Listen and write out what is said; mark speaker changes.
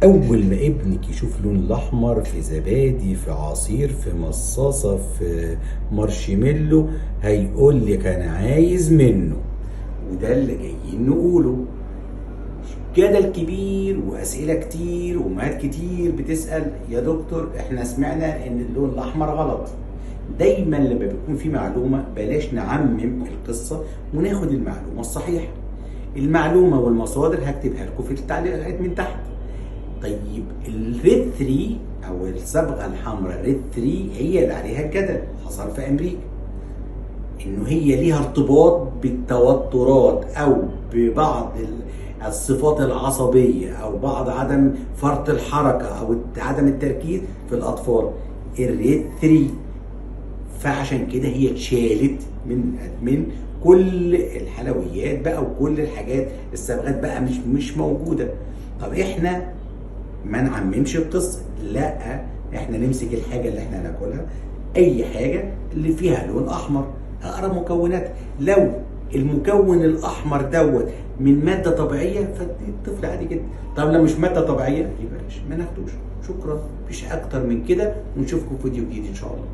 Speaker 1: اول ما ابنك يشوف لون الاحمر في زبادي، في عصير، في مصاصه، في مارشميلو، هيقول لك انا عايز منه. وده اللي جايين نقوله. جدل كبير واسئله كتير وامهات كتير بتسال يا دكتور احنا سمعنا ان اللون الاحمر غلط. دايما لما بيكون في معلومه بلاش نعمم القصه وناخد المعلومه الصحيحه. المعلومه والمصادر هكتبها لكم في التعليقات من تحت. طيب الريد 3 او الصبغه الحمراء ريد 3 هي اللي عليها الجدل، حصل في امريكا انه هي ليها ارتباط بالتوترات او ببعض الصفات العصبيه او بعض عدم فرط الحركه او عدم التركيز في الاطفال الريد 3. فعشان كده هي اتشالت من كل الحلويات بقى وكل الحاجات، الصبغات بقى مش موجوده. طب احنا ما نعممش القصه، لا احنا نمسك الحاجه اللي احنا هناكلها، اي حاجه اللي فيها لون احمر اقرا مكونات. لو المكون الاحمر دوت من ماده طبيعيه فالطفل عادي جدا. طب لو مش ماده طبيعيه يبقى ما ناخدوش. شكرا، مفيش اكتر من كده، ونشوفكم في فيديو جديد ان شاء الله.